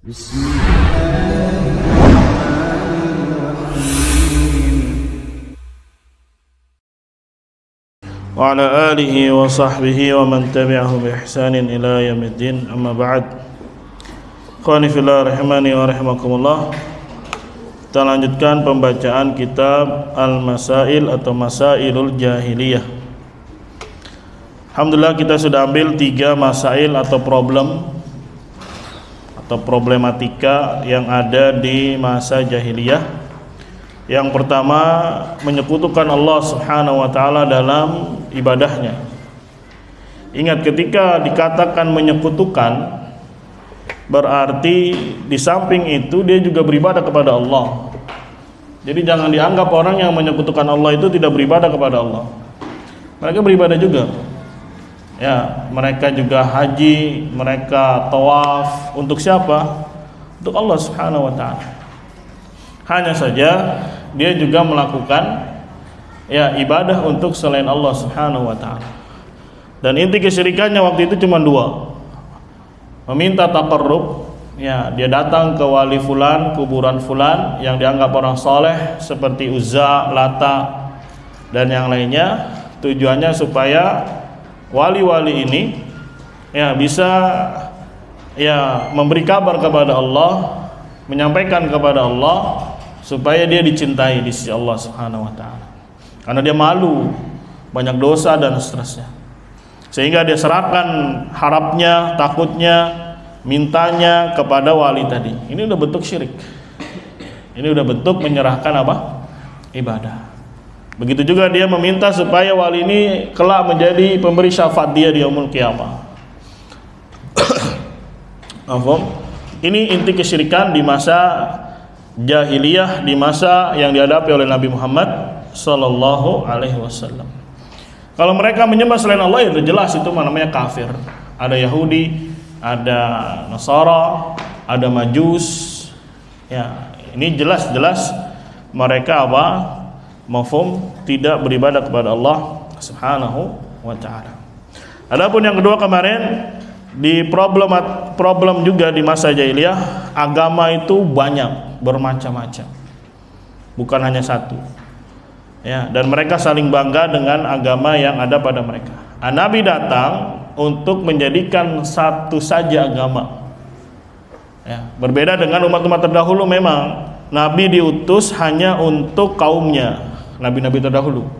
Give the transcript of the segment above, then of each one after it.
Wa ala alihi wa sahbihi wa man tabi'ahu bi ihsanin ila yaumiddin, amma ba'd. Ikhwani fillah rahimani wa rahimakumullah. Kita lanjutkan pembacaan kitab Al-Masail atau Masailul Jahiliyah. Alhamdulillah kita sudah ambil 3 masail atau problem atau problematika yang ada di masa jahiliyah. Yang pertama, menyekutukan Allah Subhanahu wa taala dalam ibadahnya. Ingat, ketika dikatakan menyekutukan, berarti di samping itu dia juga beribadah kepada Allah. Jadi jangan dianggap orang yang menyekutukan Allah itu tidak beribadah kepada Allah. Mereka beribadah juga. Ya, mereka juga haji, mereka tawaf. Untuk siapa? Untuk Allah Subhanahu wa taala. Hanya saja dia juga melakukan ibadah untuk selain Allah Subhanahu wa taala. Dan inti kesyirikannya waktu itu cuma 2. Meminta taqarrub, dia datang ke wali fulan, kuburan fulan yang dianggap orang soleh seperti Uzza, Lata dan yang lainnya. Tujuannya supaya wali-wali ini bisa memberi kabar kepada Allah, menyampaikan kepada Allah supaya dia dicintai di sisi Allah Subhanahu wa taala. Karena dia malu, banyak dosa dan seterusnya. Sehingga dia serahkan harapnya, takutnya, mintanya kepada wali tadi. Ini udah bentuk syirik. Ini udah bentuk menyerahkan apa? Ibadah. Begitu juga dia meminta supaya wali ini kelak menjadi pemberi syafaat dia di yaumul qiyamah. Ini inti kesyirikan di masa jahiliyah, di masa yang dihadapi oleh Nabi Muhammad sallallahu alaihi wasallam. Kalau mereka menyembah selain Allah, itu jelas itu namanya kafir. Ada Yahudi, ada Nasara, ada Majus. Ini jelas-jelas mereka mafhum tidak beribadah kepada Allah Subhanahu wa taala. Adapun yang kedua kemarin di problem juga di masa jahiliyah, agama itu banyak, bermacam-macam. Bukan hanya satu. Dan mereka saling bangga dengan agama yang ada pada mereka. Nabi datang untuk menjadikan satu saja agama. Berbeda dengan umat-umat terdahulu, memang Nabi diutus hanya untuk kaumnya, nabi-nabi terdahulu.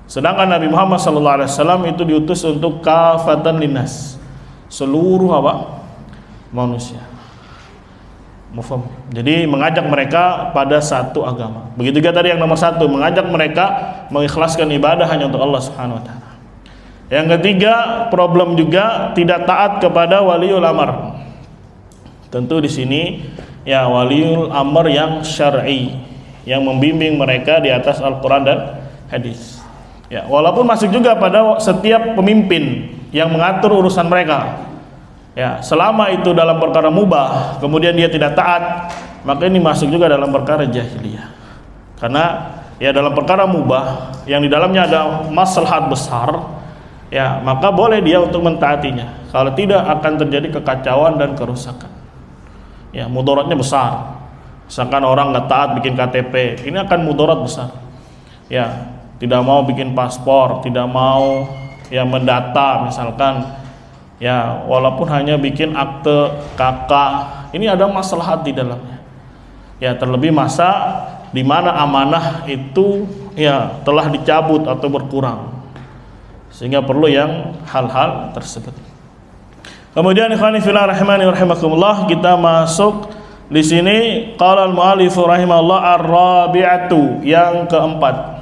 Sedangkan Nabi Muhammad SAW itu diutus untuk kafatan linnas, seluruh manusia. Jadi mengajak mereka pada satu agama. Begitu juga tadi yang nomor 1, mengajak mereka mengikhlaskan ibadah hanya untuk Allah Subhanahu wa taala. Yang ketiga, problem juga tidak taat kepada waliul amr. Tentu di sini waliul amr yang syar'i, yang membimbing mereka di atas Al-Qur'an dan hadis. Walaupun masuk juga pada setiap pemimpin yang mengatur urusan mereka. Selama itu dalam perkara mubah, kemudian dia tidak taat, maka ini masuk juga dalam perkara jahiliyah. Karena dalam perkara mubah yang di dalamnya ada maslahat besar, maka boleh dia untuk mentaatinya. Kalau tidak, akan terjadi kekacauan dan kerusakan. Mudaratnya besar. Misalkan orang nggak taat bikin KTP, ini akan mudarat besar. Tidak mau bikin paspor, tidak mau mendata misalkan. Walaupun hanya bikin akte KK, ini ada maslahat di dalamnya. Terlebih masa di mana amanah itu telah dicabut atau berkurang, sehingga perlu yang hal-hal tersebut. Kemudian ikhwani fillah rahimani rahimakumullah, kita masuk di sini qala al-mu'allif rahimahullah ar-rabi'atu, yang keempat.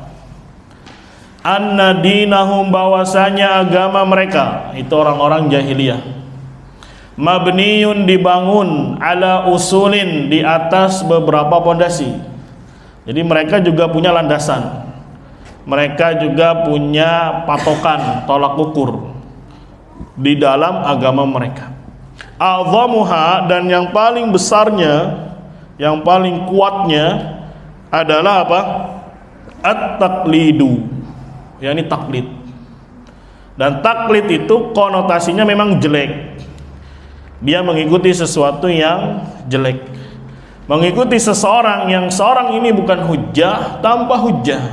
Anna dinahum, bahwasanya agama mereka itu orang-orang jahiliyah, mabniyun, dibangun, ala usulin, di atas beberapa pondasi. Jadi mereka juga punya landasan, mereka juga punya patokan, tolak ukur di dalam agama mereka. Azamuha, dan yang paling besarnya, yang paling kuatnya adalah At-taqlidu, yakni taklid. Dan taklid itu konotasinya memang jelek. dia mengikuti sesuatu yang jelek, mengikuti seseorang yang seorang ini bukan hujjah tanpa hujjah,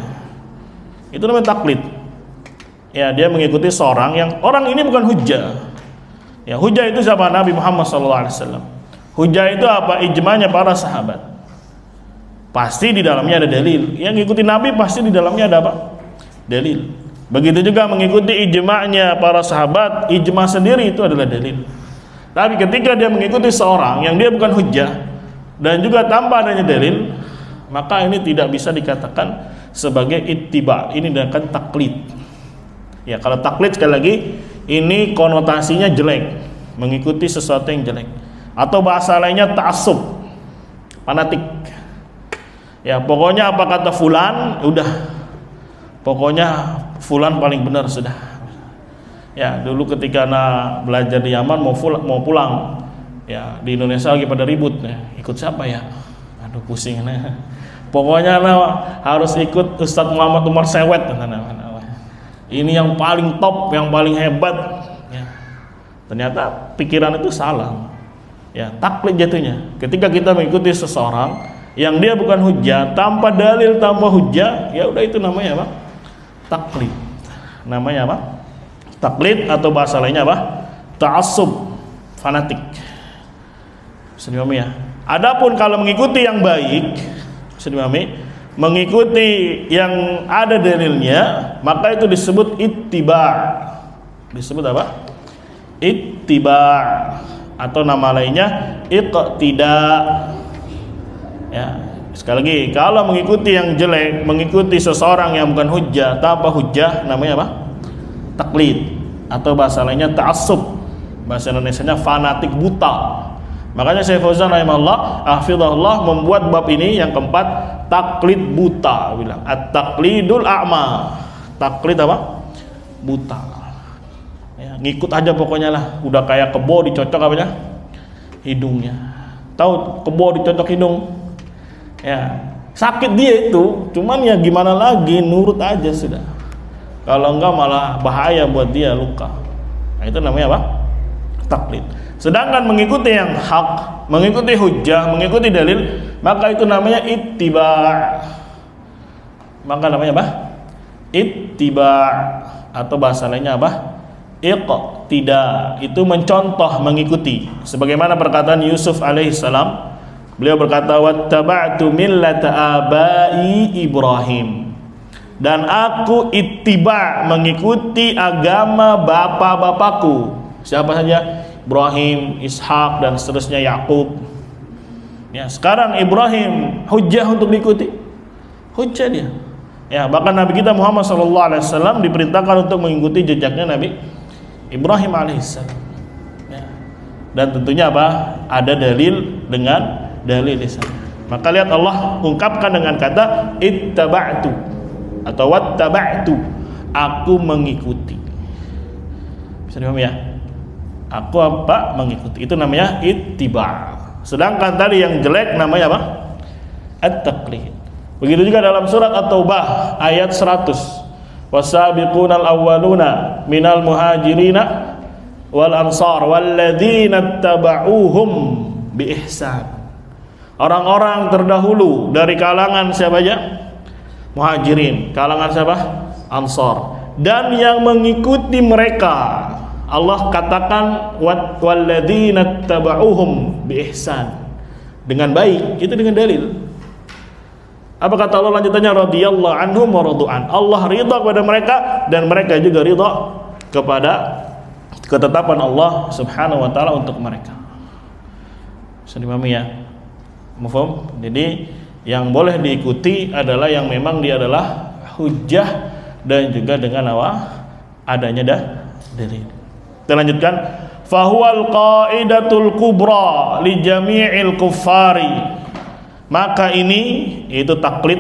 itu namanya taklid. Ya, dia mengikuti seorang yang orang ini bukan hujjah. Ya, hujjah itu siapa? Nabi Muhammad SAW. Hujjah itu apa? Ijma'nya para sahabat. Pasti di dalamnya ada dalil. Yang ngikuti Nabi pasti di dalamnya ada apa? Dalil. Begitu juga mengikuti ijma'nya para sahabat, ijma' sendiri itu adalah dalil. Tapi ketika dia mengikuti seorang yang dia bukan hujjah dan juga tanpa adanya dalil, maka ini tidak bisa dikatakan sebagai ittiba. Ini akan taklid. Ya, kalau taklid sekali lagi ini konotasinya jelek, mengikuti sesuatu yang jelek. Atau bahasa lainnya ta'assub, fanatik. Ya, pokoknya apa kata fulan, udah. Pokoknya fulan paling benar sudah. Ya, dulu ketika anak belajar di Yaman mau pulang. Ya, di Indonesia lagi pada ribut. Ya, ikut siapa ya? Aduh, pusing. Nah. Pokoknya harus ikut Ustadz Muhammad Umar Sewet. Ini yang paling top, yang paling hebat. Ya. Ternyata pikiran itu salah. Ya, taklid jatuhnya. Ketika kita mengikuti seseorang yang dia bukan hujjah, tanpa dalil, tanpa hujjah, ya udah itu namanya apa? Taklid. Namanya apa? Taklid, atau bahasa lainnya apa? Ta'assub, fanatik. Bisa dipahami ya? Adapun kalau mengikuti yang baik, bisa dipahami, mengikuti yang ada dalilnya, maka itu disebut ittiba'. Disebut apa? Ittiba', atau nama lainnya iqtida'. Ya, sekali lagi, kalau mengikuti yang jelek, mengikuti seseorang yang bukan hujjah, tanpa hujjah, namanya apa? Taklid, atau bahasa lainnya ta'assub. Bahasa Indonesianya fanatik buta. Makanya Syekh Fauzan rahimahullah, hafizahullah, membuat bab ini yang keempat, taklid buta, bilang at-taklidul a'ma. Taklid apa? Buta. Ya, ngikut aja pokoknya lah, udah kayak kebo dicocok apanya? Hidungnya. Tahu kebo dicocok hidung? Ya, sakit dia itu, cuman ya gimana lagi, nurut aja sudah. Kalau enggak malah bahaya buat dia, luka. Nah, itu namanya apa? Taklid. Sedangkan mengikuti yang hak, mengikuti hujjah, mengikuti dalil, maka itu namanya ittiba'. Maka namanya apa? Ittiba', atau bahasa lainnya apa? Iqtida'. Itu mencontoh, mengikuti. Sebagaimana perkataan Yusuf alaihissalam, beliau berkata, wattaba'tu millata abai Ibrahim. Dan aku ittiba', mengikuti agama bapak-bapakku. Siapa saja? Ibrahim, Ishak, dan seterusnya, Yakub. Ya, sekarang Ibrahim hujjah untuk diikuti. Hujjah dia. Ya, bahkan Nabi kita Muhammad SAW diperintahkan untuk mengikuti jejaknya Nabi Ibrahim alaihissalam. Ya. Dan tentunya apa? Ada dalil dengan dalil di sana. Maka lihat Allah ungkapkan dengan kata ittaba'tu atau wattaba'tu, aku mengikuti. Bisa dipahami ya? Aku apa? Mengikuti. Itu namanya ittiba'. Sedangkan tadi yang jelek namanya apa? At-taqlid. Begitu juga dalam surat At-Taubah ayat 100. Wasabiqunal awwaluna minal muhajirina wal ansar walladzina tabauhum bi ihsan. Orang-orang terdahulu dari kalangan siapa aja? Muhajirin. Kalangan siapa? Ansar. Dan yang mengikuti mereka, Allah katakan walladzina tabauhum bi ihsan, dengan baik, itu dengan dalil. Apa kata Allah lanjutannya? Radhiyallahu anhum wa radu'an. Allah ridha kepada mereka dan mereka juga ridha kepada ketetapan Allah Subhanahu wa taala untuk mereka. Bisa dipahami ya? Mafhum? Jadi yang boleh diikuti adalah yang memang dia adalah hujjah dan juga dengan adanya dalil. Kita lanjutkan, fahuwal qaidatul kubra li jami'il kuffari. Maka ini, yaitu taklid,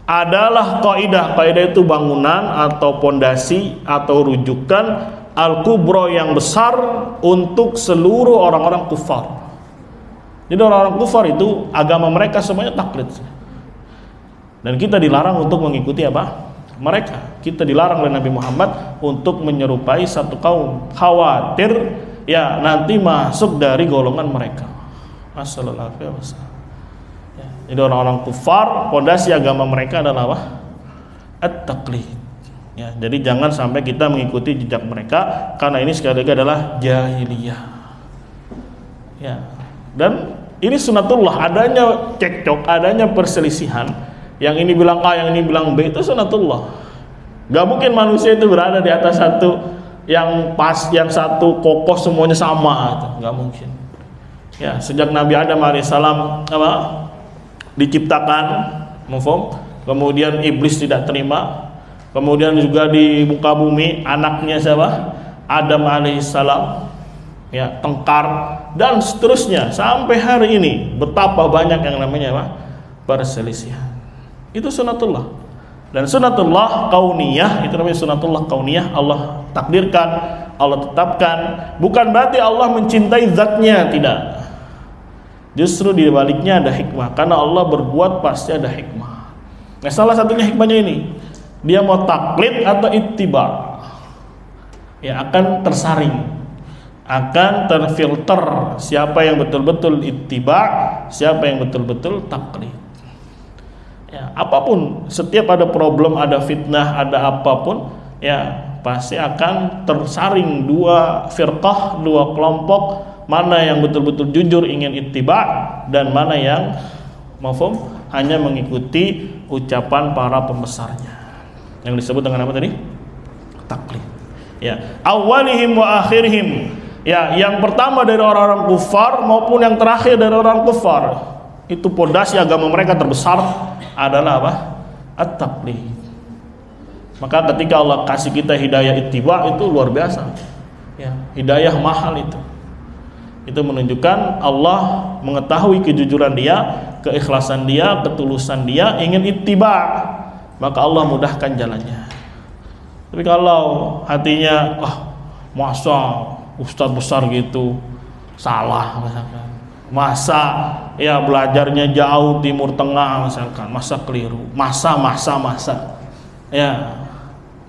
adalah kaidah. Kaidah itu bangunan atau pondasi atau rujukan al-kubra yang besar untuk seluruh orang-orang kufar. Jadi orang-orang kufar itu agama mereka semuanya taklid. Dan kita dilarang untuk mengikuti apa? Mereka. Kita dilarang oleh Nabi Muhammad untuk menyerupai satu kaum. Khawatir ya nanti masuk dari golongan mereka. Assalamualaikum. Ya, jadi orang-orang kufar, pondasi agama mereka adalah apa? At-taqlid. Ya, jadi jangan sampai kita mengikuti jejak mereka, karena ini sekali lagi adalah jahiliyah. Ya. Dan ini sunatullah, adanya cekcok, adanya perselisihan, yang ini bilang A, yang ini bilang B, itu sunatullah. Gak mungkin manusia itu berada di atas satu yang pas, yang satu kokoh semuanya sama, itu gak mungkin. Ya, sejak Nabi Adam alaihissalam diciptakan, kemudian iblis tidak terima, kemudian juga di muka bumi anaknya siapa? Adam alaihissalam, ya, tengkar dan seterusnya sampai hari ini betapa banyak yang namanya apa? Perselisihan. Itu sunatullah. Dan sunatullah kauniyah itu namanya sunatullah kauniyah, Allah takdirkan, Allah tetapkan. Bukan berarti Allah mencintai zatnya, tidak. Justru di baliknya ada hikmah, karena Allah berbuat pasti ada hikmah. Nah, salah satunya hikmahnya ini, dia mau taklid atau ittiba, ya akan tersaring, akan terfilter siapa yang betul-betul ittiba, siapa yang betul-betul taklid. Ya, apapun, setiap ada problem, ada fitnah, ada apapun, ya pasti akan tersaring dua firqah, dua kelompok, mana yang betul-betul jujur ingin ittiba dan mana yang hanya mengikuti ucapan para pembesarnya, yang disebut dengan apa tadi? Taklid. Ya, awalihim wa akhirihim. Ya, yang pertama dari orang-orang kufar maupun yang terakhir dari orang kufar, itu pondasi agama mereka terbesar adalah apa? At-taqlid. Maka ketika Allah kasih kita hidayah ittiba, itu luar biasa. Ya, hidayah mahal itu. Itu menunjukkan Allah mengetahui kejujuran dia, keikhlasan dia, ketulusan dia, ingin ittiba, maka Allah mudahkan jalannya. Tapi kalau hatinya, masa ustadz besar gitu salah misalkan, masa ya belajarnya jauh Timur Tengah misalkan, masa keliru, masa ya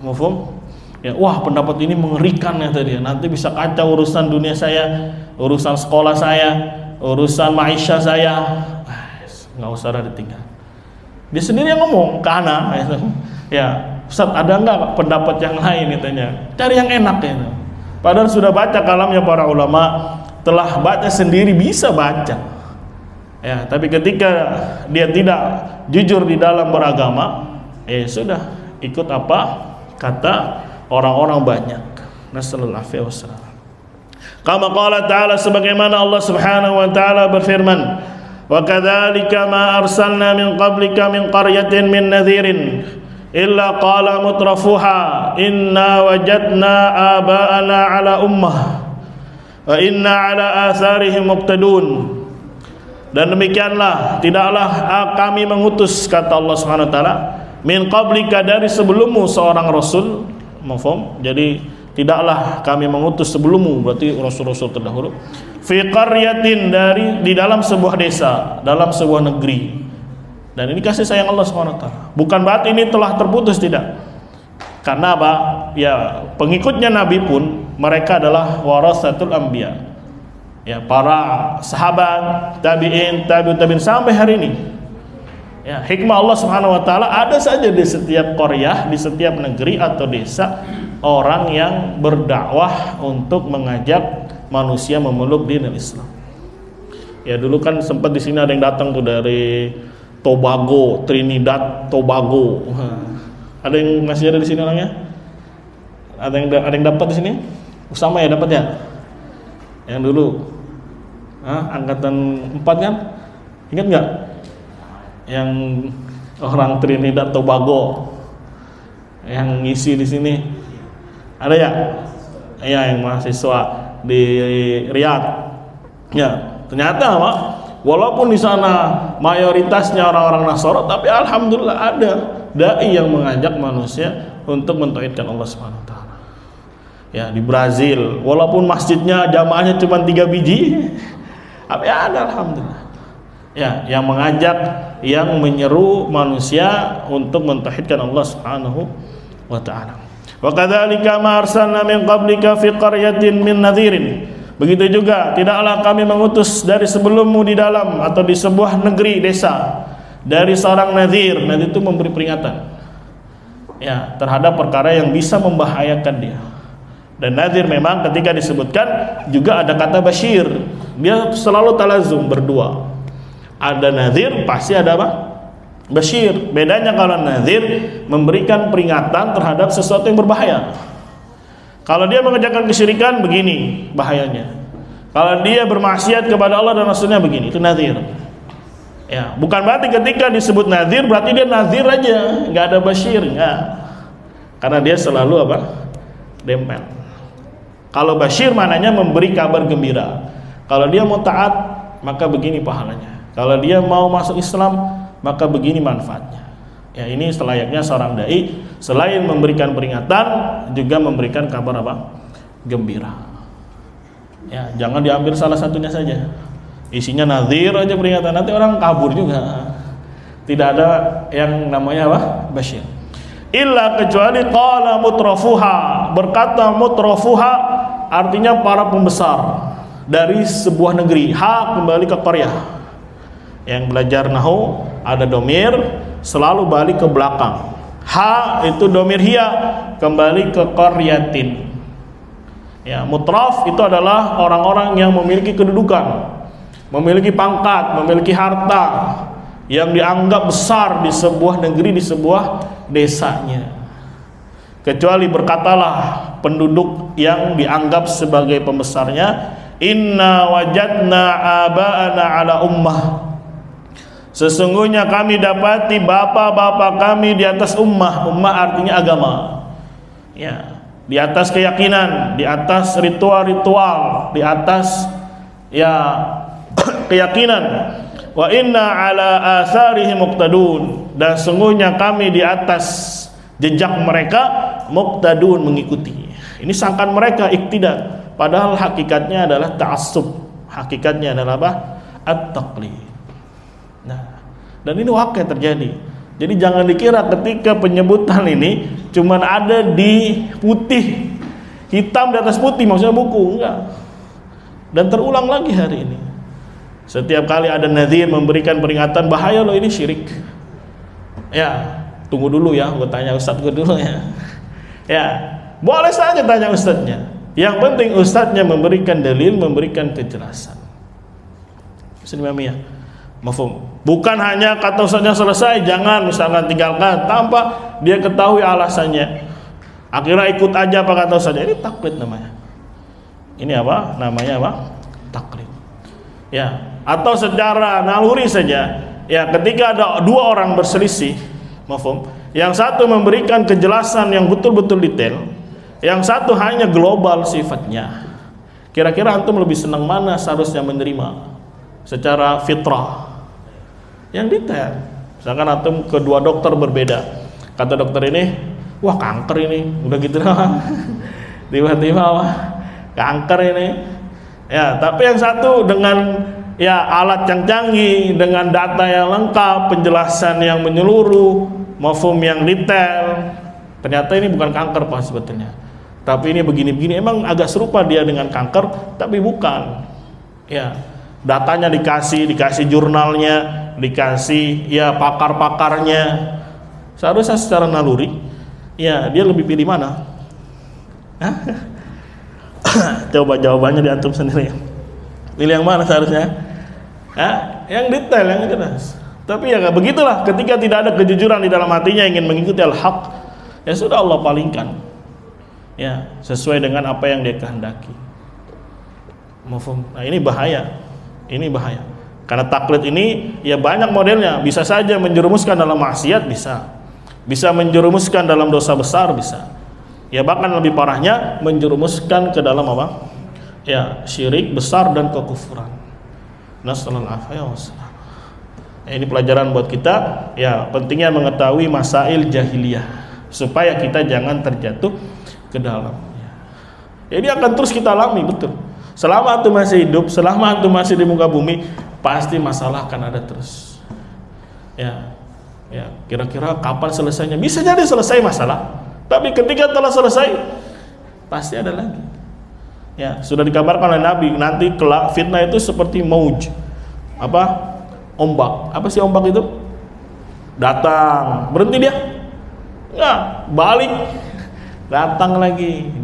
mufhum ya, wah pendapat ini mengerikan ya tadi, nanti bisa kacau urusan dunia saya, urusan sekolah saya, urusan maisha saya. Nggak usah ada ditinggal, dia sendiri yang ngomong ke ana ya, Ustaz ada nggak pendapat yang lain, katanya cari yang enak ya. Padahal sudah baca kalamnya para ulama, telah baca sendiri, bisa baca ya, tapi ketika dia tidak jujur di dalam beragama, sudah ikut apa kata orang-orang banyak. Nasallallahu alaihi wasallam. Kama qala ta'ala, sebagaimana Allah Subhanahu wa ta'ala berfirman, wa kadzalika ma arsalna min qablika min qaryatin min nadhirin illa qala mutrafuha inna wajadna aba'ana ala ummah wa inna ala atharihim muqtadun. Dan demikianlah tidaklah kami mengutus, kata Allah Subhanahu wa taala, min qablika, dari sebelummu seorang rasul. Mafhum? Jadi tidaklah kami mengutus sebelummu, berarti rasul-rasul terdahulu, fi qaryatin, di dalam sebuah desa, dalam sebuah negeri. Dan ini kasih sayang Allah SWT. Bukan berarti ini telah terputus, tidak. Karena apa? Ya, pengikutnya Nabi pun mereka adalah warasatul anbiya. Ya, para sahabat, tabi'in, tabi'in sampai hari ini. Ya, hikmah Allah Subhanahu wa taala ada saja di setiap qaryah, di setiap negeri atau desa, orang yang berdakwah untuk mengajak manusia memeluk dinul Islam. Ya, dulu kan sempat di sini ada yang datang tuh dari Tobago, Trinidad, Tobago. Ada yang masih ada di sini orangnya? Ada yang dapat di sini? Usama ya dapat ya? Yang dulu, angkatan 4 kan? Ingat nggak? Yang orang Trinidad, Tobago, yang ngisi di sini, ada ya? Iya, yang mahasiswa di Riyadh. Ya, ternyata Pak, walaupun di sana mayoritasnya orang-orang Nasara, tapi alhamdulillah ada dai yang mengajak manusia untuk mentauhidkan Allah Subhanahu wa taala. Ya, di Brazil, walaupun masjidnya jamaahnya cuma 3 biji, tapi ada alhamdulillah. Ya, yang mengajak, yang menyeru manusia untuk mentauhidkan Allah Subhanahu wa taala. Wa kadzalika ma arsalna min qablika fi qaryatin min nadhirin Begitu juga, tidaklah kami mengutus dari sebelummu di dalam atau di sebuah negeri, desa, dari seorang nadhir. Nadhir itu memberi peringatan, ya, terhadap perkara yang bisa membahayakan dia. Dan nadhir memang ketika disebutkan juga ada kata basyir. Dia selalu talazum berdua. Ada nadhir, pasti ada apa? Basyir. Bedanya kalau nadhir memberikan peringatan terhadap sesuatu yang berbahaya. Kalau dia mengerjakan kesyirikan, begini bahayanya. Kalau dia bermaksiat kepada Allah dan Rasulnya, begini. Itu nadhir. Ya, bukan berarti ketika disebut nadhir berarti dia nadhir aja, nggak ada basyir, nggak. Karena dia selalu apa? Dempel. Kalau basyir maknanya memberi kabar gembira. Kalau dia mau taat, maka begini pahalanya. Kalau dia mau masuk Islam, maka begini manfaatnya. Ya, ini selayaknya seorang dai, selain memberikan peringatan, juga memberikan kabar apa? Gembira. Ya, jangan diambil salah satunya saja. Isinya nadhir aja peringatan, nanti orang kabur juga. Tidak ada yang namanya apa? Basyir. Illa kecuali qala mutrafuha, berkata mutrafuha artinya para pembesar dari sebuah negeri. Ha kembali ke qaryah. Yang belajar nahwu ada domir selalu balik ke belakang. Ha itu domir hiya kembali ke qaryatin. Ya, mutraf itu adalah orang-orang yang memiliki kedudukan, memiliki pangkat, memiliki harta, yang dianggap besar di sebuah negeri, di sebuah desanya. Kecuali berkatalah penduduk yang dianggap sebagai pembesarnya, inna wajadna aba'ana ala ummah, sesungguhnya kami dapati bapak-bapak kami di atas ummah. Ummah artinya agama, ya, di atas keyakinan, di atas ritual-ritual, di atas ya keyakinan. Wa inna ala atharihim muqtadun, dan sungguhnya kami di atas jejak mereka muqtadun, mengikuti. Ini sangkaan mereka iktida, padahal hakikatnya adalah ta'assub. Hakikatnya adalah apa? At-taqlid. Nah, dan ini wakil terjadi. Jadi jangan dikira ketika penyebutan ini cuman ada di putih, hitam di atas putih, maksudnya buku, enggak. Dan terulang lagi hari ini. Setiap kali ada nadhir memberikan peringatan, bahaya loh ini syirik. Ya, tunggu dulu ya, gue tanya ustadz gue dulu ya. Ya, boleh saja tanya ustadznya. Yang penting ustadznya memberikan dalil, memberikan kejelasan. Bismillahirrahmanirrahim. Mafhum. Bukan hanya kata ustadznya selesai, jangan misalkan tinggalkan tanpa dia ketahui alasannya. Akhirnya ikut aja apa kata ustadznya. Ini taklid namanya. Ini apa? Namanya apa? Taklid. Ya, atau secara naluri saja. Ya, ketika ada dua orang berselisih, mafhum, yang satu memberikan kejelasan yang betul-betul detail, yang satu hanya global sifatnya. Kira-kira antum lebih senang mana seharusnya menerima secara fitrah? Yang detail. Misalkan antum kedua dokter berbeda. Kata dokter ini, wah kanker ini, udah gitu lah. Tiba-tiba wah kanker ini. Ya, tapi yang satu dengan ya alat yang canggih, dengan data yang lengkap, penjelasan yang menyeluruh, mafhum yang detail. Ternyata ini bukan kanker Pak sebetulnya. Tapi ini begini-begini, emang agak serupa dia dengan kanker, tapi bukan. Ya, datanya dikasih jurnalnya, dikasih ya pakar-pakarnya. Seharusnya secara naluri, ya dia lebih pilih mana? Hah? Coba jawabannya di antum sendiri. Pilih yang mana seharusnya? Yang detail, yang jelas. Tapi ya begitulah, ketika tidak ada kejujuran di dalam hatinya ingin mengikuti al-haq, ya sudah Allah palingkan. Ya, sesuai dengan apa yang dia kehendaki. Nah, ini bahaya. Ini bahaya. Karena taklid ini ya banyak modelnya, bisa saja menjerumuskan dalam maksiat, bisa. Bisa menjerumuskan dalam dosa besar, bisa. Ya bahkan lebih parahnya menjerumuskan ke dalam apa? Ya, syirik besar dan kekufuran. Nasallallahu alaihi wasallam. Ini pelajaran buat kita, ya pentingnya mengetahui masail jahiliyah supaya kita jangan terjatuh ke dalamnya. Jadi akan terus kita alami, betul. Selama antum masih hidup, selama antum masih di muka bumi, pasti masalah akan ada terus. Ya. Ya, kira-kira kapan selesainya? Bisa jadi selesai masalah. Tapi ketika telah selesai, pasti ada lagi. Ya, sudah dikabarkan oleh Nabi nanti kelak fitnah itu seperti mauj. Apa? Ombak. Apa sih ombak itu? Datang, berhenti dia. Enggak, balik. Datang lagi.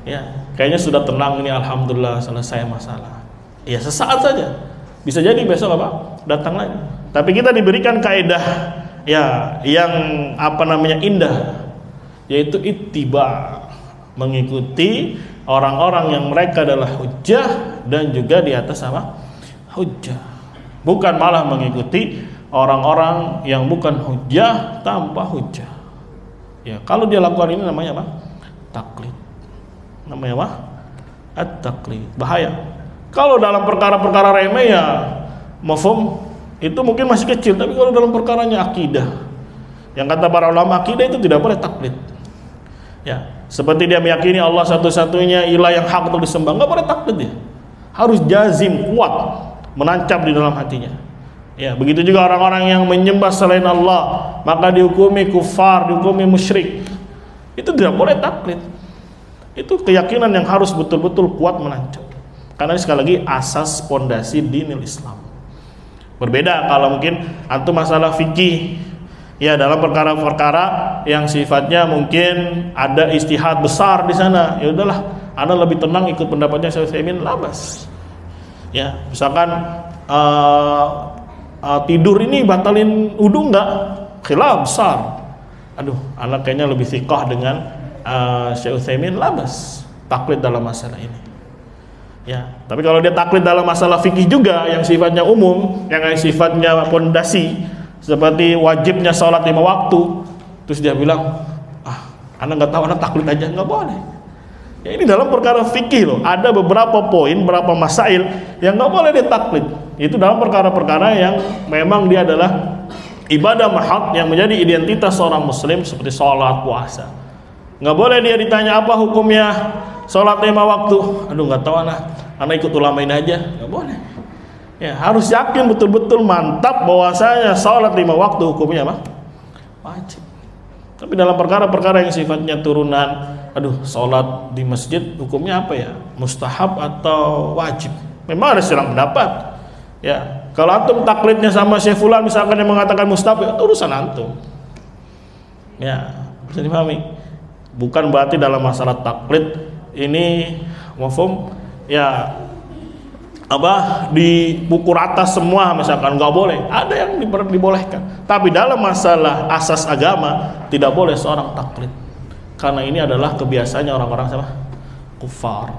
Ya, kayaknya sudah tenang ini, alhamdulillah selesai masalah. Ya, sesaat saja. Bisa jadi besok apa? Datang lagi. Tapi kita diberikan kaidah ya yang indah, yaitu ittiba, mengikuti orang-orang yang mereka adalah hujjah dan juga di atas apa? Hujjah. Bukan malah mengikuti orang-orang yang bukan hujjah tanpa hujjah. Ya, kalau dia lakukan ini namanya apa? Taklid. Namanya apa? At-taklid. Bahaya. Kalau dalam perkara-perkara remeh ya mafhum itu mungkin masih kecil, tapi kalau dalam perkaranya akidah, yang kata para ulama akidah itu tidak boleh taklid. Ya, seperti dia meyakini Allah satu-satunya ilah yang hak untuk disembah, nggak boleh taklid dia. Harus jazim, kuat, menancap di dalam hatinya. Ya, begitu juga orang-orang yang menyembah selain Allah, maka dihukumi kufar, dihukumi musyrik. Itu tidak boleh taklid. Itu keyakinan yang harus betul-betul kuat menancap. Karena sekali lagi asas pondasi dinil Islam. Berbeda kalau mungkin antum masalah fikih, ya dalam perkara-perkara yang sifatnya mungkin ada istihad besar di sana, ya udahlah, Anda lebih tenang ikut pendapatnya Syekh Utsaimin, labas. Ya, misalkan tidur ini batalin wudu enggak? Khilaf besar. Aduh, anak kayaknya lebih thiqah dengan Syekh Utsaimin, labas. Taklid dalam masalah ini. Ya, tapi kalau dia taklid dalam masalah fikih juga yang sifatnya umum, yang sifatnya pondasi, seperti wajibnya sholat 5 waktu, terus dia bilang, anak nggak tahu, anak taklid aja, nggak boleh. Ya, ini dalam perkara fikih loh, ada beberapa poin, beberapa masail yang nggak boleh dia taklid. Itu dalam perkara-perkara yang memang dia adalah ibadah mahad yang menjadi identitas seorang muslim seperti sholat, puasa. Nggak boleh dia ditanya apa hukumnya sholat 5 waktu, aduh nggak tahu anak ikut ulamain aja, nggak boleh. Ya, harus yakin betul-betul mantap bahwasanya sholat 5 waktu hukumnya apa? Wajib. Tapi dalam perkara-perkara yang sifatnya turunan, aduh sholat di masjid hukumnya apa ya? Mustahab atau wajib? Memang ada silang pendapat. Ya, kalau antum taklidnya sama Syekh Fulan misalkan yang mengatakan mustahab, itu urusan antum. Ya, bisa dipahami. Bukan berarti dalam masalah taklid ini mafhum ya dipukul rata semua misalkan, nggak boleh. Ada yang dibolehkan, tapi dalam masalah asas agama tidak boleh seorang taklid, karena ini adalah kebiasaannya orang-orang sama kufar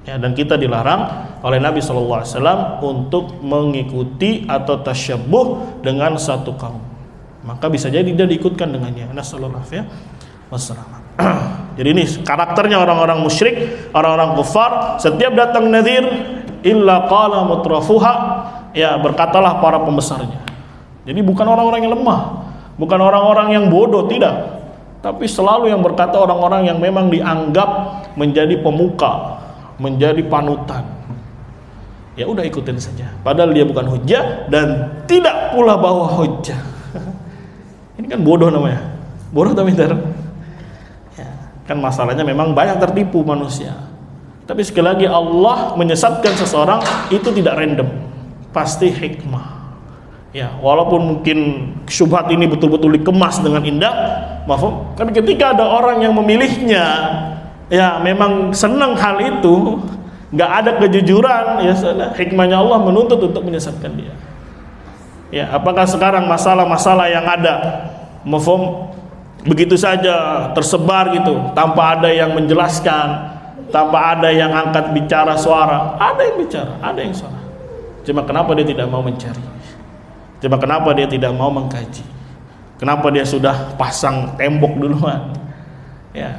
ya, dan kita dilarang oleh Nabi SAW untuk mengikuti atau tasyabbuh dengan satu kaum, maka bisa jadi dia diikutkan dengannya. Nasallallahu ya wassalam. Jadi ini karakternya orang-orang musyrik, orang-orang kufar. Setiap datang nadhir, illa qala mutrafuha, ya berkatalah para pembesarnya. Jadi bukan orang-orang yang lemah, bukan orang-orang yang bodoh, tidak. Tapi selalu yang berkata orang-orang yang memang dianggap menjadi pemuka, menjadi panutan. Ya udah ikutin saja. Padahal dia bukan hujjah dan tidak pula bawa hujjah. Ini kan bodoh namanya. Bodoh tapi pintar. Kan masalahnya memang banyak tertipu manusia. Tapi sekali lagi Allah menyesatkan seseorang itu tidak random, pasti hikmah. Ya, walaupun mungkin syubhat ini betul-betul dikemas dengan indah, maaf, tapi ketika ada orang yang memilihnya, ya memang senang hal itu, nggak ada kejujuran, ya sudah, hikmahnya Allah menuntut untuk menyesatkan dia. Ya, apakah sekarang masalah-masalah yang ada, maaf, begitu saja tersebar gitu tanpa ada yang menjelaskan, tanpa ada yang angkat bicara suara? Ada yang bicara, ada yang suara. Cuma kenapa dia tidak mau mencari? Cuma kenapa dia tidak mau mengkaji? Kenapa dia sudah pasang tembok duluan? Ya,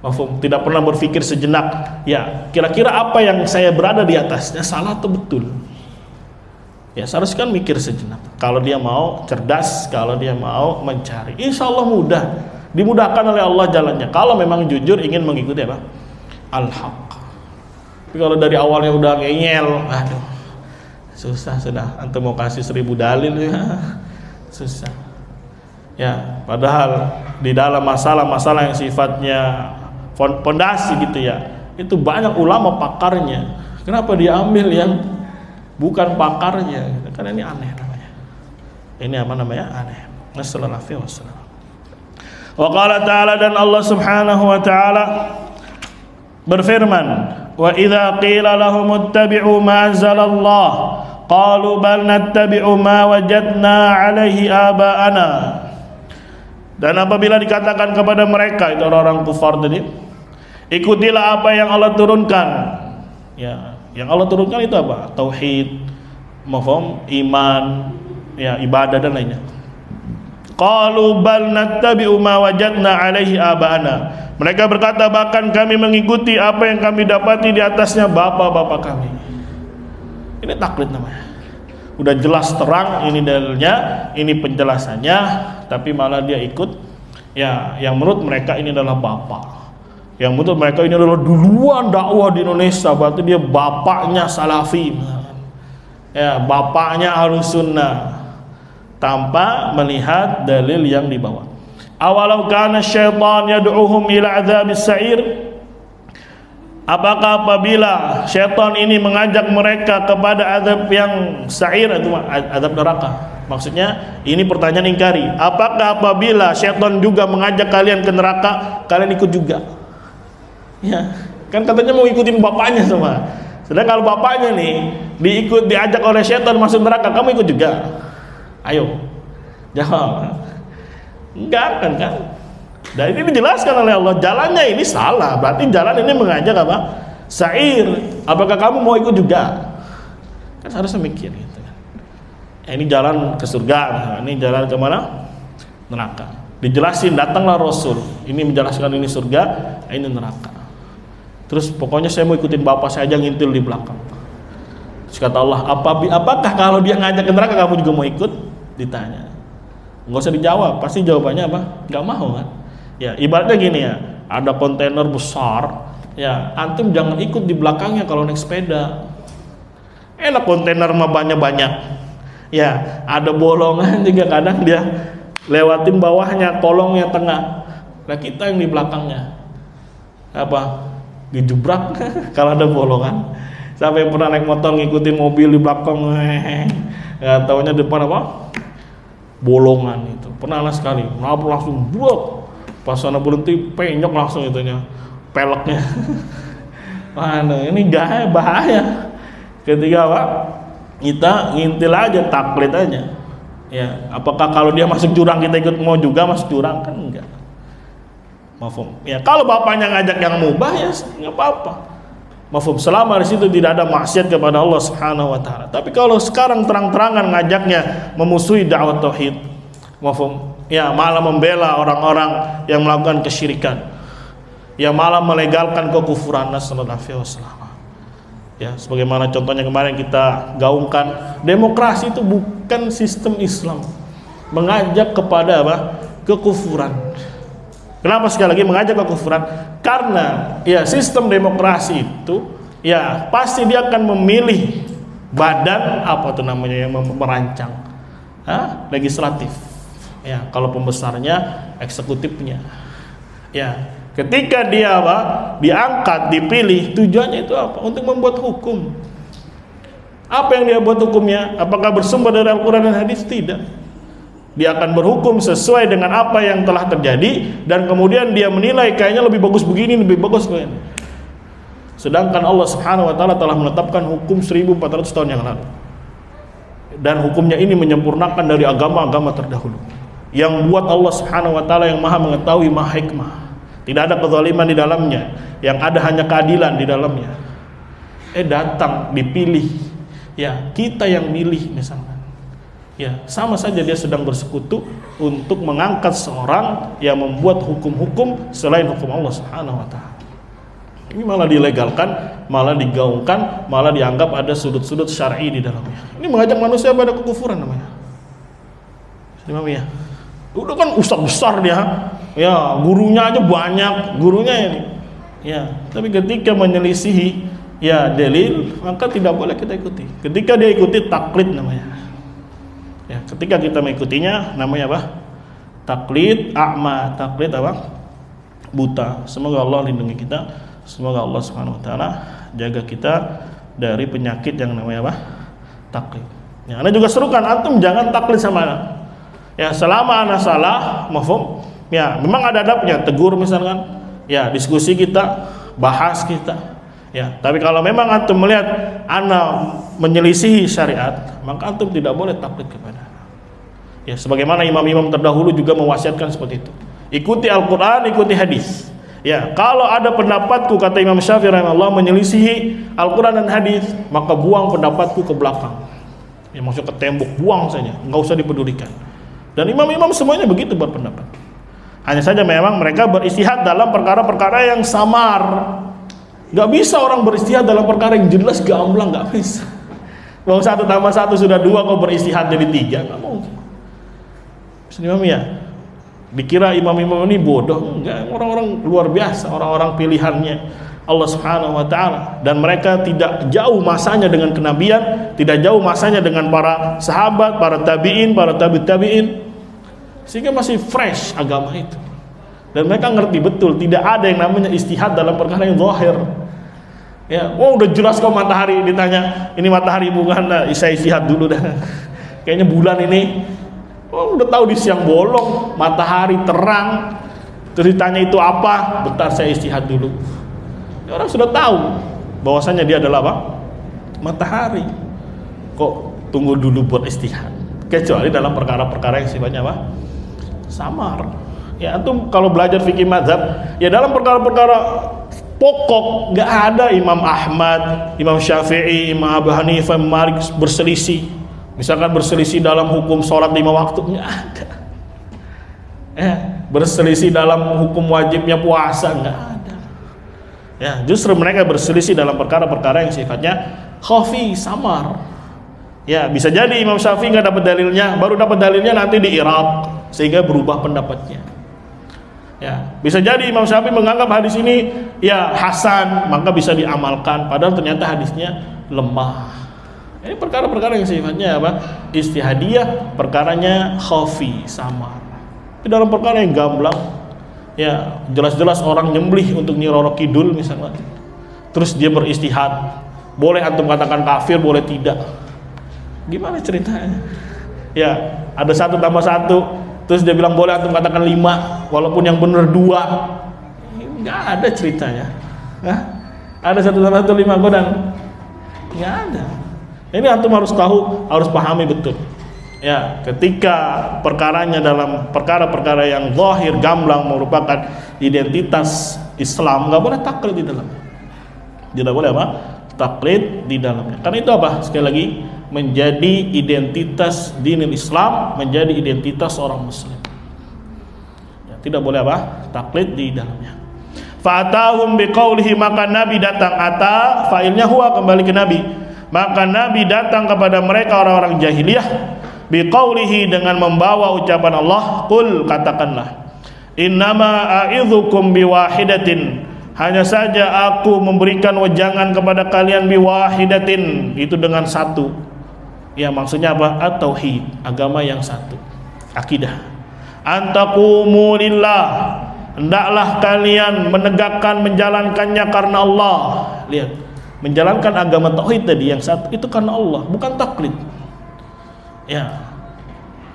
mafhum, tidak pernah berpikir sejenak, ya kira-kira apa yang saya berada di atasnya salah atau betul? Ya seharusnya kan mikir sejenak. Kalau dia mau cerdas, kalau dia mau mencari, insya Allah mudah, dimudahkan oleh Allah jalannya. Kalau memang jujur ingin mengikuti apa? Al-haq. Tapi kalau dari awalnya udah ngeyel, aduh, susah sudah. Antum mau kasih 1000 dalil ya, susah. Ya, padahal di dalam masalah-masalah yang sifatnya fondasi gitu ya. Itu banyak ulama pakarnya. Kenapa dia ambil yang bukan pakarnya? Karena ini aneh namanya. Ini apa namanya? Aneh. Nasallallahu alaihi wasallam. Wa qala ta'ala, dan Allah Subhanahu wa ta'ala berfirman, wa idza qila lahum ittabi'u ma anzalallah qalu bal nattabi'u ma wajadna 'alaihi aba'ana. Dan apabila dikatakan kepada mereka, itu orang-orang kufar tadi, ikutilah apa yang Allah turunkan. Ya, yang Allah turunkan itu apa? Tauhid, mafhum, iman, ya, ibadah dan lainnya. Qalu bal nattabi'u ma wajadna 'alaihi aba'ana. Mereka berkata, bahkan kami mengikuti apa yang kami dapati di atasnya bapak-bapak kami. Ini taklid namanya. Udah jelas terang ini dalilnya, ini penjelasannya, tapi malah dia ikut ya yang menurut mereka ini adalah bapak. Yang menurut mereka ini adalah duluan dakwah di Indonesia, berarti dia bapaknya Salafi. Ya, bapaknya Ahlussunnah. Tanpa melihat dalil yang dibawa. Awalau kana syaitan yad'uhum ila adzabis sa'ir. Apakah apabila syaitan ini mengajak mereka kepada azab yang sa'ir, itu azab neraka. Maksudnya ini pertanyaan ingkari. Apakah apabila syaitan juga mengajak kalian ke neraka, kalian ikut juga? Ya, kan katanya mau ikutin bapaknya semua. Sedangkan kalau bapaknya nih diajak oleh syaitan masuk neraka, kamu ikut juga? Ayo, jawab. Enggak kan? Dan ini dijelaskan oleh Allah, jalannya ini salah. Berarti jalan ini mengajak apa? Sa'ir. Apakah kamu mau ikut juga? Kan harusnya mikir gitu kan. Ya, ini jalan ke surga, ini jalan ke mana? Neraka. Dijelasin, datanglah Rasul. Ini menjelaskan ini surga, ini neraka. Terus pokoknya saya mau ikutin bapak saya aja, ngintil di belakang. Terus kata Allah, apakah kalau dia ngajak ke neraka kamu juga mau ikut? Ditanya, nggak usah dijawab, pasti jawabannya apa? Nggak mau kan? Ya, ibaratnya gini ya, ada kontainer besar, ya antum jangan ikut di belakangnya kalau naik sepeda. Enak kontainer mah banyak, ya ada bolongan juga kadang dia lewatin bawahnya, kolongnya tengah. Nah kita yang di belakangnya apa? Dijubrak kalau ada bolongan. Sampai pernah naik motor ngikutin mobil di belakang, nggak taunya depan apa? Bolongan itu. Pernah lah sekali, nabrak langsung blok. Pas sana berhenti, penyok langsung itunya, peleknya. Mana ini gak bahaya. Ketika apa? Kita ngintil aja, taklid aja. Ya, apakah kalau dia masuk jurang kita ikut mau juga masuk jurang? Kan enggak. Mafhum. Ya, kalau bapaknya ngajak yang mubah ya nggak apa-apa. Mafhum, selama di situ tidak ada maksiat kepada Allah Subhanahu wa taala. Tapi kalau sekarang terang-terangan ngajaknya memusuhi dakwah tauhid, mafhum, ya malah membela orang-orang yang melakukan kesyirikan, ya malah melegalkan kekufuran, nasallallahu alaihi wasallam. Ya, sebagaimana contohnya kemarin kita gaungkan, demokrasi itu bukan sistem Islam. Mengajak kepada apa? Kekufuran. Kenapa sekali lagi mengajak kekufuran? Karena ya sistem demokrasi itu ya pasti dia akan memilih badan apa tuh namanya yang merancang, legislatif. Ya, kalau pembesarnya eksekutifnya. Ya, ketika dia apa? Diangkat, dipilih, tujuannya itu apa? Untuk membuat hukum. Apa yang dia buat hukumnya? Apakah bersumber dari Al-Quran dan hadis? Tidak. Dia akan berhukum sesuai dengan apa yang telah terjadi, dan kemudian dia menilai kayaknya lebih bagus begini, lebih bagus begini. Sedangkan Allah Subhanahu wa taala telah menetapkan hukum 1400 tahun yang lalu. Dan hukumnya ini menyempurnakan dari agama-agama terdahulu. Yang buat Allah Subhanahu wa taala yang Maha mengetahui, Maha hikmah. Tidak ada kezaliman di dalamnya, yang ada hanya keadilan di dalamnya. Datang dipilih. Ya, kita yang milih misalnya. Ya, sama saja dia sedang bersekutu untuk mengangkat seorang yang membuat hukum-hukum selain hukum Allah Subhanahu wa taala. Ini malah dilegalkan, malah digaungkan, malah dianggap ada sudut-sudut syar'i di dalamnya. Ini mengajak manusia pada kekufuran namanya. Ya. Udah kan ustaz besar dia. Ya, gurunya aja banyak, gurunya ini. Ya, tapi ketika menyelisihi ya dalil, maka tidak boleh kita ikuti. Ketika dia ikuti, taklid namanya. Ya, ketika kita mengikutinya namanya apa? Taklid a'ma. Taklid apa? buta. Semoga Allah lindungi kita. Semoga Allah Subhanahu wa taala jaga kita dari penyakit yang namanya apa? Taklid. Ya, ana juga serukan antum jangan taklid sama ana. Ya, selama ana salah, mafhum? Ya, memang ada adabnya, tegur misalkan. Ya, diskusi kita, bahas kita. Ya, tapi kalau memang antum melihat ana menyelisihi syariat, maka antum tidak boleh taklid kepada ana. Ya, sebagaimana imam-imam terdahulu juga mewasiatkan seperti itu. Ikuti Al-Qur'an, ikuti hadis. Ya, kalau ada pendapatku kata Imam Syafi'i rahimahullah menyelisihi Al-Qur'an dan hadis, maka buang pendapatku ke belakang. Ya, maksudnya ke tembok, buang saja, enggak usah dipedulikan. Dan imam-imam semuanya begitu berpendapat. Hanya saja memang mereka beristihad dalam perkara-perkara yang samar. Enggak bisa orang beristihad dalam perkara yang jelas gamblang, enggak bisa. Mau 1 tambah 1 sudah 2 kok beristihad jadi 3, enggak mungkin. Imam ya. Dikira imam-imam ini bodoh, enggak, orang-orang luar biasa, orang-orang pilihannya Allah Subhanahu wa taala, dan mereka tidak jauh masanya dengan kenabian, tidak jauh masanya dengan para sahabat, para tabi'in, para tabi'in, sehingga masih fresh agama itu. Dan mereka ngerti betul tidak ada yang namanya istihad dalam perkara yang zahir. Ya, oh udah jelas kok matahari, ditanya ini matahari bukan, nah, saya istihad dulu dah. Kayaknya bulan ini oh, udah tahu di siang bolong, matahari terang, terus ditanya itu apa, bentar saya istihad dulu. Ya, orang sudah tahu bahwasanya dia adalah apa? Matahari. Kok tunggu dulu buat istihad? Kecuali dalam perkara-perkara yang sifatnya apa? Samar. Ya, antum kalau belajar fikih mazhab, ya dalam perkara-perkara pokok nggak ada Imam Ahmad, Imam Syafi'i, Imam Abu Hanifah, Imam Malik berselisih. Misalkan berselisih dalam hukum sholat 5 waktu, nggak ada. Berselisih dalam hukum wajibnya puasa, nggak ada. Ya, justru mereka berselisih dalam perkara-perkara yang sifatnya khafi, samar. Ya, bisa jadi Imam Syafi'i nggak dapat dalilnya, baru dapat dalilnya nanti di Irak, sehingga berubah pendapatnya. Ya, bisa jadi Imam Syafi'i menganggap hadis ini ya hasan, maka bisa diamalkan, padahal ternyata hadisnya lemah. Ini perkara-perkara yang sifatnya apa? Istihadiyah, perkaranya khafi, samar. Di dalam perkara yang gamblang, ya jelas-jelas orang nyembelih untuk Nyi Roro Kidul misalnya, terus dia beristihad, boleh antum katakan kafir, boleh tidak. Gimana ceritanya? Ya, ada 1 tambah 1, terus dia bilang boleh antum katakan 5, walaupun yang benar 2. Nggak ada ceritanya. Hah? Ada 1 tambah 1 5 godang? Nggak ada. Ini antum harus tahu, harus pahami betul. Ya, ketika perkaranya dalam perkara-perkara yang zahir gamblang merupakan identitas Islam, nggak boleh taklid di dalamnya. Tidak boleh apa? Taklid di dalamnya. Karena itu apa? Sekali lagi, menjadi identitas dinil Islam, menjadi identitas orang Muslim. Ya, tidak boleh apa? Taklid di dalamnya. Fa'atahum biqaulihi, maka Nabi datang. Ata fa'ilnya huwa, kembali ke Nabi. Maka Nabi datang kepada mereka orang-orang jahiliyah biqaulihi, dengan membawa ucapan Allah, qul, katakanlah, innama a'idzukum biwahidatin, hanya saja aku memberikan wejangan kepada kalian biwahidatin, itu dengan 1. Ya, maksudnya apa? At-tauhid, agama yang 1, akidah. Antaqumu lillah, hendaklah kalian menegakkan, menjalankannya karena Allah. Lihat, menjalankan agama tauhid tadi yang 1 itu karena Allah, bukan taklid. Ya,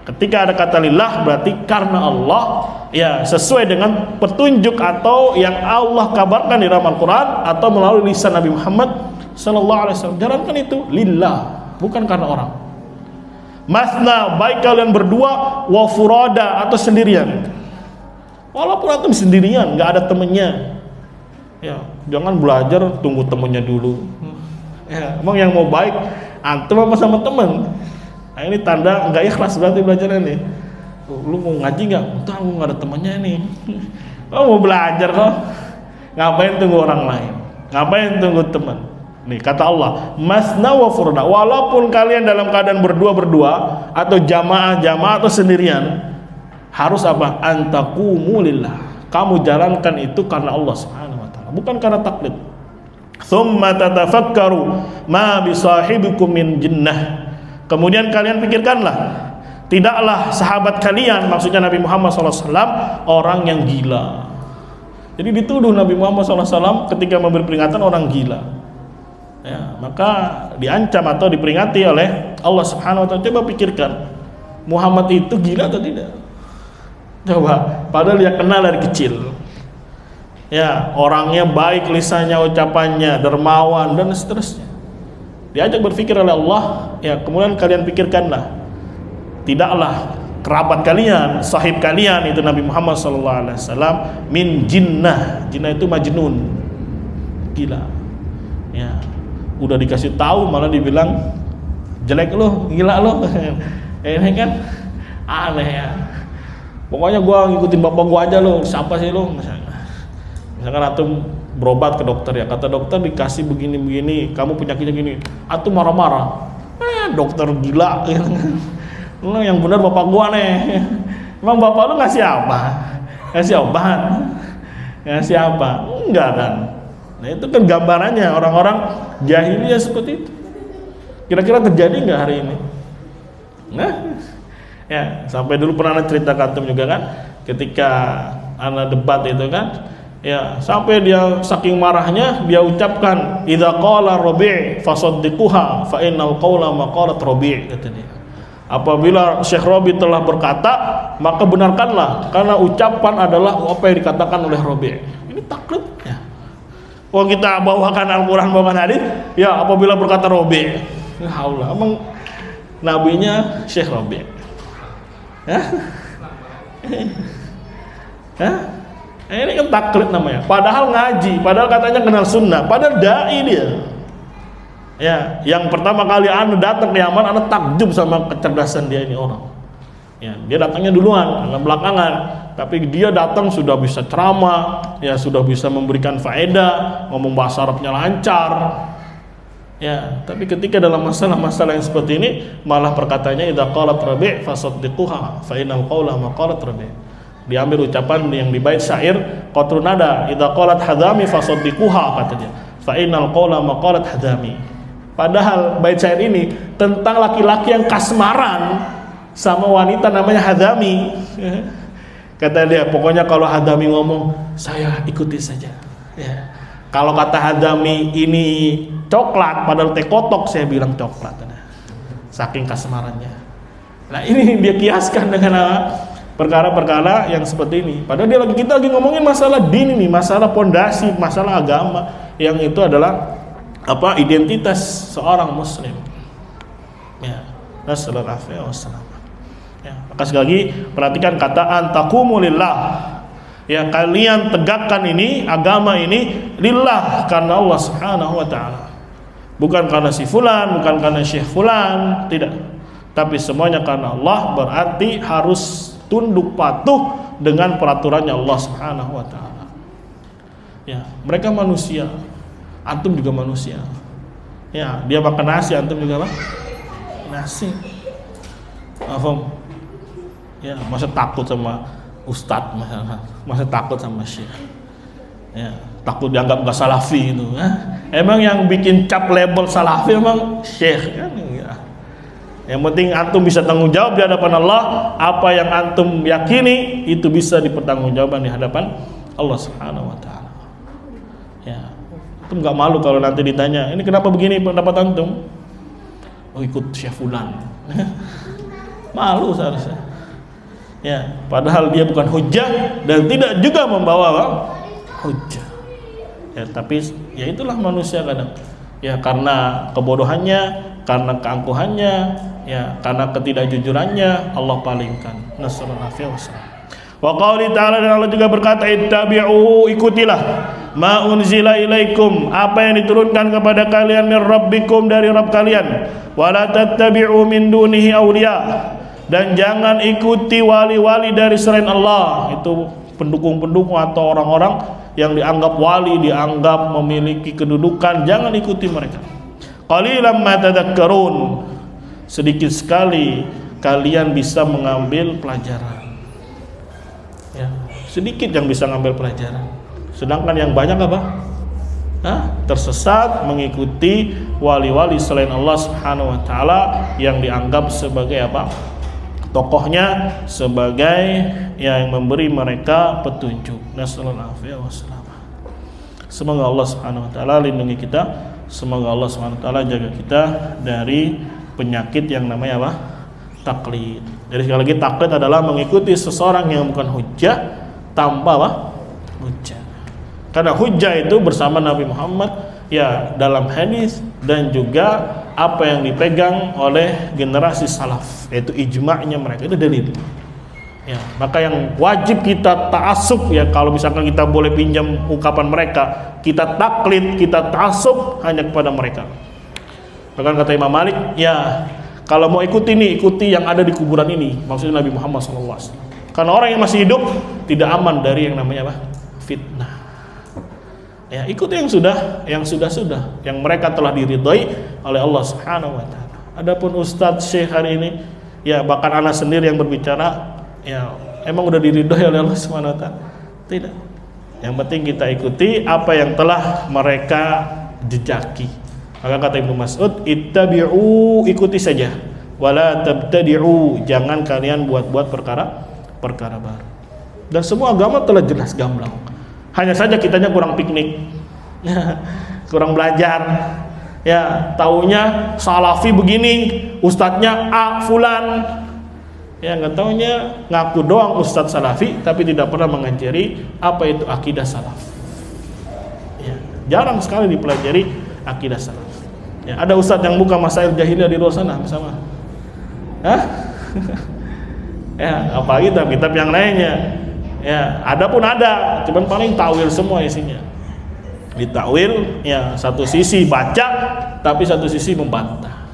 ketika ada kata lillah berarti karena Allah, ya sesuai dengan petunjuk atau yang Allah kabarkan di dalam Al-Quran atau melalui lisan Nabi Muhammad SAW. Jalankan itu lillah, bukan karena orang. Masna, baik kalian berdua, wa furada, atau sendirian. Walaupun antum sendirian, nggak ada temennya, ya jangan belajar tunggu temennya dulu. Ya, emang yang mau baik antum apa sama temen? Nah, ini tanda nggak ikhlas berarti belajarnya nih. Lu mau ngaji nggak? Entah, aku nggak ada temannya nih. Oh, mau belajar kok. Ngapain tunggu orang lain? Ngapain tunggu teman? Nih kata Allah, masna wa furda. Walaupun kalian dalam keadaan berdua atau jamaah atau sendirian, harus apa? Antaqumu lillah. Kamu jalankan itu karena Allah Subhanahu wa taala, bukan karena taklid. Tsumma tatafakkaru ma bisahibikum min jinnah. Kemudian kalian pikirkanlah, tidaklah sahabat kalian, maksudnya Nabi Muhammad SAW, orang yang gila. Jadi dituduh Nabi Muhammad SAW ketika memberi peringatan orang gila. Ya, maka diancam atau diperingati oleh Allah Subhanahu wa taala. Coba pikirkan, Muhammad itu gila atau tidak? Coba, padahal dia kenal dari kecil. Ya, orangnya baik, lisannya, ucapannya, dermawan dan seterusnya. Diajak berpikir oleh Allah, ya kemudian kalian pikirkanlah, tidaklah kerabat kalian, sahib kalian itu Nabi Muhammad SAW min jinnah. Jinnah itu majnun, gila. Ya, udah dikasih tahu malah dibilang jelek lo, gila lo. Ini kan aneh ya. Pokoknya gua ngikutin bapak gua aja lo, siapa sih lo? Misalkan antum berobat ke dokter, ya kata dokter dikasih begini-begini, kamu penyakitnya gini, antum marah-marah. Dokter gila. Lu yang benar bapak gua nih. Emang bapak lu ngasih apa? Ngasih obat? Ngasih apa? Enggak kan? Nah itu kan gambarannya orang-orang jahiliyah seperti itu. Kira-kira terjadi nggak hari ini? Nah, ya sampai dulu pernah cerita kantum juga kan, ketika anak debat itu kan, ya sampai dia saking marahnya dia ucapkan, idza qala Rabi' fasaddiquha fa innal qawla maqalat Rabi', kata dia. Apabila Syekh Rabi telah berkata, maka benarkanlah, karena ucapan adalah apa yang dikatakan oleh Rabi. Ini taklid ya. Oh kita bawakan Al-Quran, bawakan hadis, ya apabila berkata Rabi. Ya Allah, emang nabinya Syekh Rabi. Hah? Hah? Ini kan taklid namanya. Padahal ngaji, padahal katanya kenal sunnah, padahal dai dia. Ya, yang pertama kali anda datang ke Yaman, anda takjub sama kecerdasan dia ini orang. Ya, dia datangnya duluan, anda belakangan. Tapi dia datang sudah bisa ceramah, ya sudah bisa memberikan faedah, ngomong bahasa Arabnya lancar. Ya, tapi ketika dalam masalah-masalah yang seperti ini, malah perkataannya idza qalat Rabi' fasaddiquha fa innal qawla maqalat Rabi'. Diambil ucapan yang di bait syair qatrun nada, idza qalat hadami fasaddiquha, kata dia. Fa innal qawla maqalat hadami. Padahal bait syair ini tentang laki-laki yang kasmaran sama wanita namanya Hadami. Kata dia, pokoknya kalau Hadami ngomong, saya ikuti saja. Ya. Kalau kata Hadami ini coklat, padahal teh kotok, saya bilang coklat. Saking kasmarannya. Nah ini dia kiaskan dengan perkara-perkara yang seperti ini. Padahal kita lagi ngomongin masalah din ini, masalah pondasi, masalah agama, yang itu adalah apa, identitas seorang muslim. Ya, nasallallahu alaihi wasallam. Ya, maka sekali lagi perhatikan kata antaqumu lillah. Ya, kalian tegakkan ini agama ini lillah, karena Allah Subhanahu wa taala. Bukan karena si fulan, bukan karena syekh fulan, tidak. Tapi semuanya karena Allah, berarti harus tunduk patuh dengan peraturannya Allah Subhanahu wa taala. Ya, mereka manusia. Antum juga manusia. Ya, dia makan nasi, antum juga apa? Nasi. Afam. Ya, masa takut sama ustadz, masa takut sama syekh. Ya, takut dianggap gak salafi itu. Emang yang bikin cap label salafi emang syekh kan? Ya. Yang penting antum bisa tanggung jawab di hadapan Allah. Apa yang antum yakini itu bisa dipertanggungjawabkan di hadapan Allah Subhanahu wa taala. Ya. Antum nggak malu kalau nanti ditanya, ini kenapa begini pendapat antum? Oh ikut Syekh Fulan. Malu seharusnya. Ya, padahal dia bukan hujjah dan tidak juga membawa hujjah. Ya, tapi ya itulah manusia kadang. Ya karena kebodohannya, karena keangkuhannya, ya karena ketidakjujurannya Allah palingkan. Nasallallahu alaihi wasallam. Wa qauli ta'ala, dan Allah juga berkata, ittabi'u, ikutilah ma unzila ilaikum, apa yang diturunkan kepada kalian min rabbikum, dari Rabb kalian, wa la tattabi'u min dunihi awliya, dan jangan ikuti wali-wali dari selain Allah. Itu pendukung-pendukung atau orang-orang yang dianggap wali, dianggap memiliki kedudukan, jangan ikuti mereka. Qalilan ma tadhakkarun, sedikit sekali kalian bisa mengambil pelajaran. Ya, sedikit yang bisa ngambil pelajaran. Sedangkan yang banyak apa? Tersesat mengikuti wali-wali selain Allah Subhanahu wa taala yang dianggap sebagai apa? tokohnya sebagai yang memberi mereka petunjuk. Nasallallahu alaihi wasallam. Semoga Allah Subhanahu wa taala lindungi kita. Semoga Allah Subhanahu wa taala jaga kita dari penyakit yang namanya apa? Taklid. Jadi sekali lagi, taklid adalah mengikuti seseorang yang bukan hujjah tanpa apa? Hujjah. Karena hujjah itu bersama Nabi Muhammad ya dalam hadis dan juga apa yang dipegang oleh generasi salaf, yaitu ijma'nya mereka, itu dalil. Ya, maka yang wajib kita ta'assub ya, kalau misalkan kita boleh pinjam ungkapan mereka, kita taklid, kita ta'assub hanya kepada mereka. Bahkan kata Imam Malik, ya kalau mau ikuti nih, ikuti yang ada di kuburan ini, maksudnya Nabi Muhammad SAW. Karena orang yang masih hidup tidak aman dari yang namanya apa? Fitnah. Ya, ikuti yang sudah, yang mereka telah diridhai oleh Allah Subhanahu wa taala. Adapun Ustadz Syekh hari ini, ya bahkan anak sendiri yang berbicara, ya emang udah diridhai oleh Allah Subhanahu wa taala? Tidak. Yang penting kita ikuti apa yang telah mereka jejaki. Maka kata Ibnu Mas'ud, ittabi'u, ikuti saja, wala tabtadi'u, jangan kalian buat-buat perkara baru. Dan semua agama telah jelas gamblang. Hanya saja kitanya kurang piknik, kurang belajar. Ya, taunya salafi begini, ustadznya A fulan. Ya, nggak taunya ngaku doang ustadz salafi, tapi tidak pernah mengajari apa itu akidah salaf. Ya, jarang sekali dipelajari akidah salaf. Ya, ada ustadz yang buka masail jahiliyah di luar sana bersama. Hah? Ya, apalagi kitab yang lainnya. Ya, ada pun ada, cuman paling takwil semua isinya. Ditakwil, ya satu sisi baca, tapi satu sisi membantah.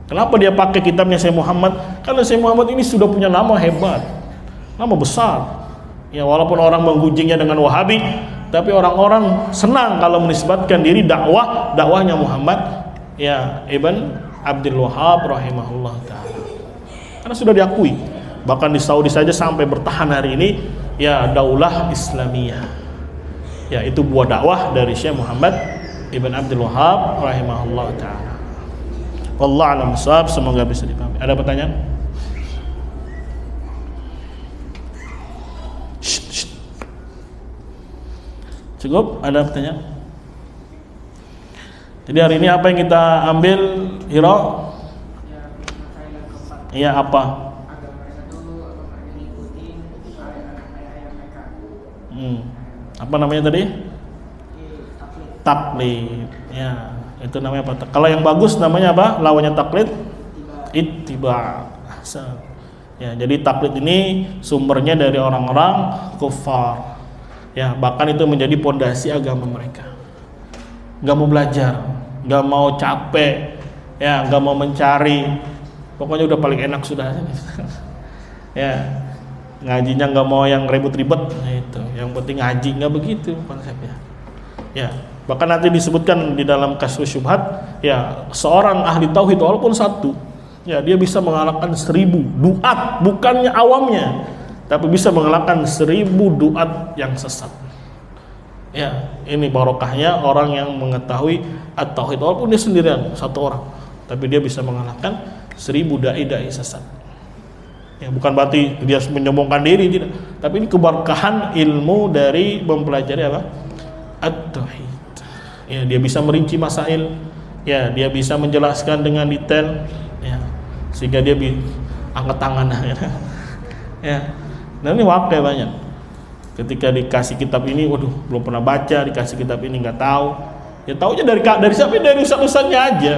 Kenapa dia pakai kitabnya Syekh Muhammad? Karena Syekh Muhammad ini sudah punya nama hebat, nama besar. Ya, walaupun orang menggujingnya dengan Wahabi, tapi orang-orang senang kalau menisbatkan diri dakwahnya Muhammad, ya Ibn Abdul Wahhab rahimahullah taala. Karena sudah diakui. Bahkan di Saudi saja sampai bertahan hari ini, ya daulah Islamiyah. Ya, itu buah dakwah dari Syekh Muhammad Ibn Abdul Wahhab rahimahullah taala. Wallahu a'lam bishawab, semoga bisa dipahami. Ada pertanyaan? Cukup? Ada pertanyaan? Jadi hari ini apa yang kita ambil, Hiro? Iya, apa? Apa namanya tadi? Taklid. Ya, itu namanya apa? Kalau yang bagus namanya apa? Lawannya taklid? Ittiba. Ya, jadi taklid ini sumbernya dari orang-orang kufar. Ya, bahkan itu menjadi pondasi agama mereka. Gak mau belajar, gak mau capek, ya, gak mau mencari. Pokoknya udah paling enak sudah. Ya, ngajinya nggak mau yang ribet-ribet, nah itu yang penting ngaji, nggak begitu konsepnya. Ya, bahkan nanti disebutkan di dalam kasus syubhat, ya seorang ahli tauhid walaupun satu, ya dia bisa mengalahkan 1000 duat, bukannya awamnya, tapi bisa mengalahkan 1000 duat yang sesat. Ya, ini barokahnya orang yang mengetahui at-tauhid, walaupun dia sendirian satu orang, tapi dia bisa mengalahkan 1000 dai-dai sesat. Ya, bukan berarti dia menyombongkan diri, tidak. Tapi ini keberkahan ilmu dari mempelajari apa? At-tauhid. Ya, dia bisa merinci masail, ya, dia bisa menjelaskan dengan detail, ya, sehingga dia angkat tangan, ya. Ya. Dan ini wakil banyak. Ketika dikasih kitab ini, waduh, belum pernah baca, dikasih kitab ini nggak tahu. Ya taunya dari siapa? Dari ustaz-ustaznya aja.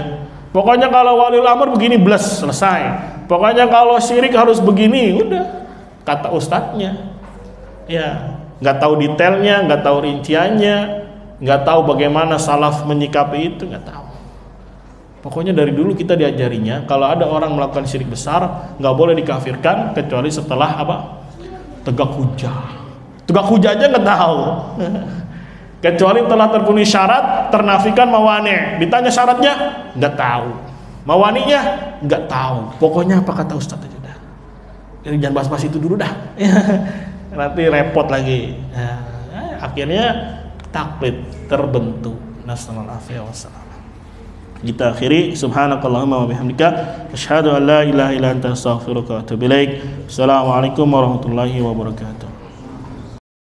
Pokoknya kalau waliul amr begini, bless, selesai. Pokoknya kalau syirik harus begini, udah kata ustadznya. Ya, nggak tahu detailnya, nggak tahu rinciannya, nggak tahu bagaimana salaf menyikapi itu, nggak tahu. Pokoknya dari dulu kita diajarinya, kalau ada orang melakukan syirik besar, nggak boleh dikafirkan kecuali setelah apa? Tegak hujah. Tegak hujah aja nggak tahu. Kecuali telah terpenuhi syarat, ternafikan mawani. Ditanya syaratnya, nggak tahu. Mawaninya nggak tahu. Pokoknya apa kata ustadz aja dah. Jadi jangan bahas-bahas itu dulu dah. Nanti repot lagi. Nah, akhirnya taklid terbentuk. Nasallallahu alaihi wasallam. kita akhiri. Subhanakallahumma wa bihamdika asyhadu an la ilaha illa anta astaghfiruka wa atubu ilaik. Assalamualaikum warahmatullahi wabarakatuh.